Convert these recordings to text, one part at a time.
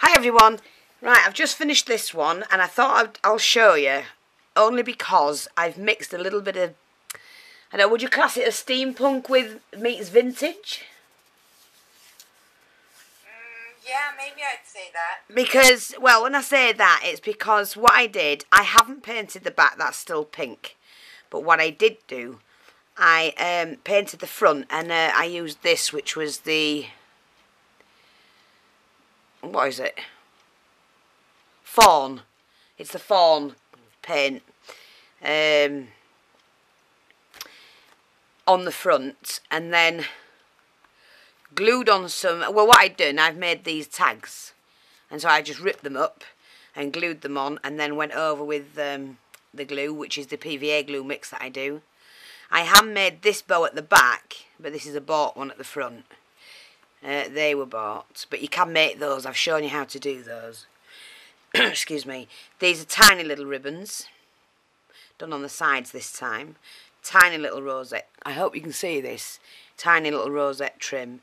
Hi everyone. Right, I've just finished this one and I thought I'll show you, only because I've mixed a little bit of, I don't know, would you class it as steampunk with meets vintage? Yeah, maybe I'd say that. Because, well, when I say that, it's because what I did, I haven't painted the back, that's still pink. But what I did do, I painted the front and I used this, which was the, what is it? Fawn. It's the fawn paint on the front, and then glued on some, well, what I'd done, I've made these tags, and so I just ripped them up and glued them on, and then went over with the glue, which is the PVA glue mix that I do. I handmade this bow at the back, but this is a bought one at the front. They were bought, but you can make those. I've shown you how to do those. Excuse me. These are tiny little ribbons, done on the sides this time. Tiny little rosette. I hope you can see this. Tiny little rosette trim.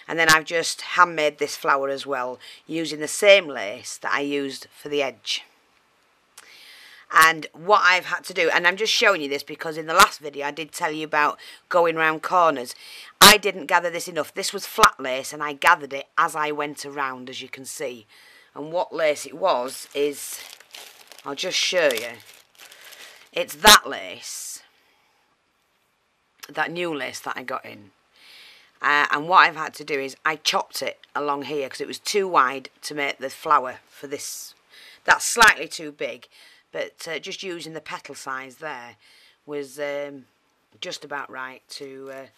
And then I've just handmade this flower as well, using the same lace that I used for the edge. And what I've had to do, and I'm just showing you this because in the last video I did tell you about going round corners. I didn't gather this enough. This was flat lace and I gathered it as I went around, as you can see. And what lace it was is, I'll just show you. It's that lace, that new lace that I got in. And what I've had to do is I chopped it along here because it was too wide to make the flower for this. That's slightly too big, but just using the petal size there was just about right to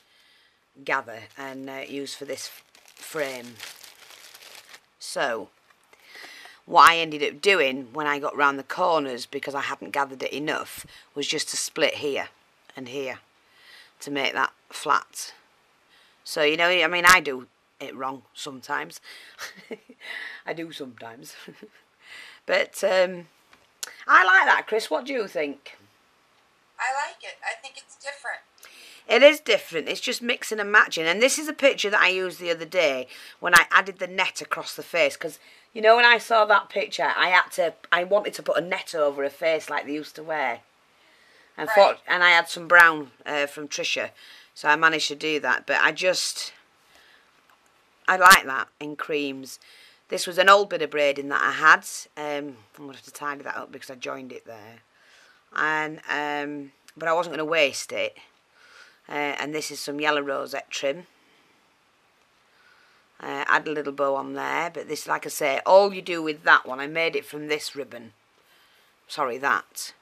gather and use for this frame. So what I ended up doing when I got round the corners, because I hadn't gathered it enough, was just to split here and here to make that flat. So, you know, I mean, I do it wrong sometimes. I do sometimes. But I like that, Chris. What do you think? I like it. I think it's different. It is different. It's just mixing and matching. And this is a picture that I used the other day when I added the net across the face. Because, you know, when I saw that picture, I wanted to put a net over her face like they used to wear. And, right. and I had some brown from Trisha. So I managed to do that. But I like that in creams. This was an old bit of braiding that I had. I'm going to have to tidy that up because I joined it there. And but I wasn't going to waste it. And this is some yellow rosette trim. Add a little bow on there, but this, like I say, all you do with that one, I made it from this ribbon. Sorry, that.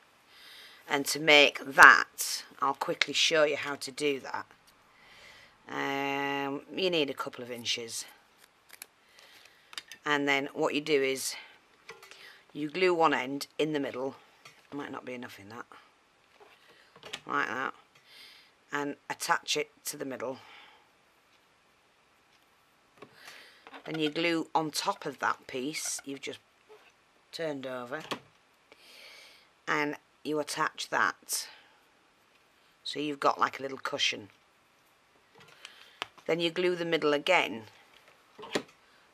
And to make that, I'll quickly show you how to do that. You need a couple of inches. And then what you do is, you glue one end in the middle. Might not be enough in that. Like that. And attach it to the middle. Then you glue on top of that piece you've just turned over, and you attach that, so you've got like a little cushion. Then you glue the middle again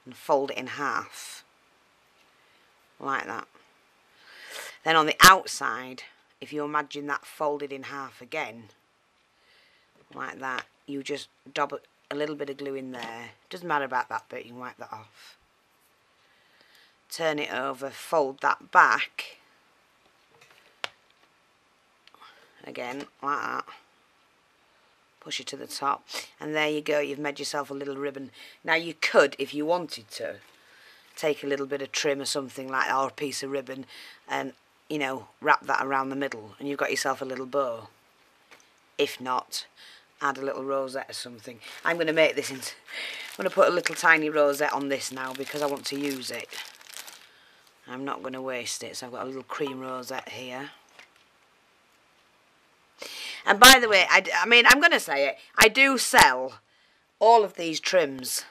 and fold it in half like that. Then on the outside, if you imagine that folded in half again like that, you just dab a little bit of glue in there. Doesn't matter about that bit, you can wipe that off. Turn it over, fold that back again like that. Push it to the top, and there you go, you've made yourself a little ribbon. Now you could, if you wanted to, take a little bit of trim or something like that, or a piece of ribbon, and, you know, wrap that around the middle, and you've got yourself a little bow. If not, add a little rosette or something. I'm going to make this into, I'm going to put a little tiny rosette on this now because I want to use it. I'm not going to waste it, so I've got a little cream rosette here. And by the way, I mean, I'm going to say it, I do sell all of these trims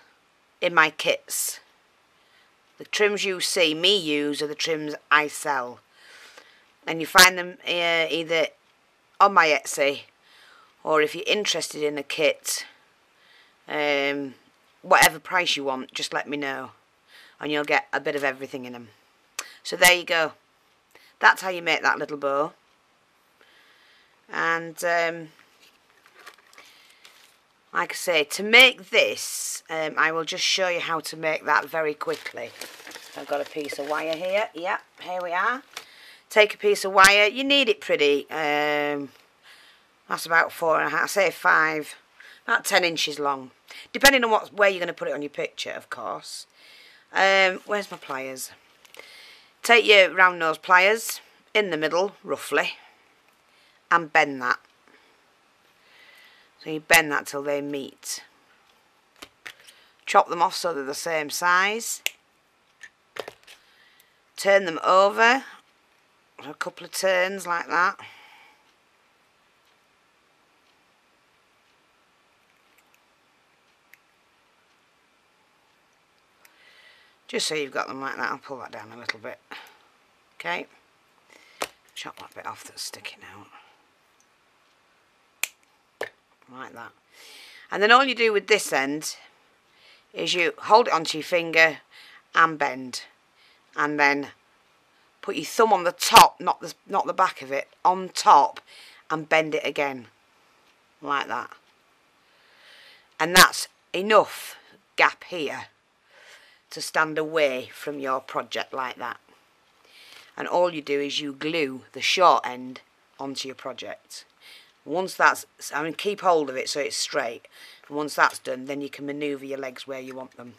in my kits. The trims you see me use are the trims I sell. And you find them either on my Etsy, or if you're interested in a kit, whatever price you want, just let me know. and you'll get a bit of everything in them. So there you go. That's how you make that little bow. And like I say, to make this, I will just show you how to make that very quickly. I've got a piece of wire here. Yep, here we are. Take a piece of wire. You need it pretty. That's about 4.5, say 5, about 10 inches long. Depending on where you're going to put it on your picture, of course. Where's my pliers? Take your round nose pliers in the middle, roughly, and bend that. So you bend that till they meet. Chop them off so they're the same size. Turn them over a couple of turns like that. Just so you've got them like that. I'll pull that down a little bit. Okay. Chop that bit off that's sticking out. Like that. And then all you do with this end is you hold it onto your finger and bend. And then put your thumb on the top, not the back of it, on top, and bend it again. Like that. And that's enough gap here to stand away from your project like that. And all you do is you glue the short end onto your project. Once that's, I mean, keep hold of it so it's straight. And once that's done, then you can manoeuvre your legs where you want them.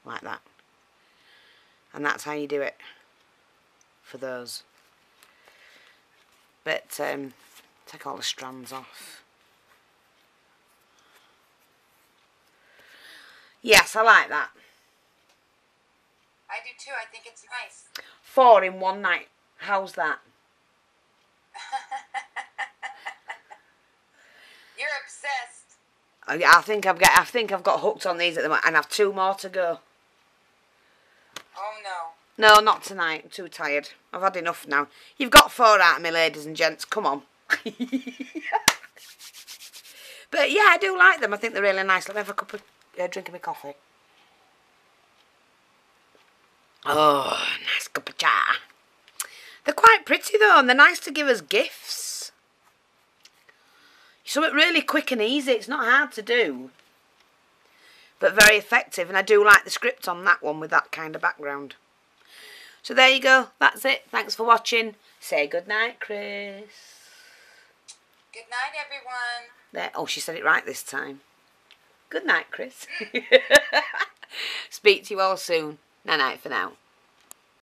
Like that. And that's how you do it for those. But take all the strands off. Yes, I like that. I do too. I think it's nice. 4 in one night. How's that? You're obsessed. I think I've got hooked on these at the moment, and I've 2 more to go. Oh no. No, not tonight. I'm too tired. I've had enough now. You've got 4 out of me, ladies and gents. Come on. But yeah, I do like them. I think they're really nice. Let me have a cup of drink of my coffee. Oh, nice cup of chai. They're quite pretty though, and they're nice to give as gifts. Something really quick and easy. It's not hard to do, but very effective. And I do like the script on that one with that kind of background. So there you go. That's it. Thanks for watching. Say good night, Chris. Good night, everyone. There. Oh, she said it right this time. Good night, Chris. Speak to you all soon. Night-night for now.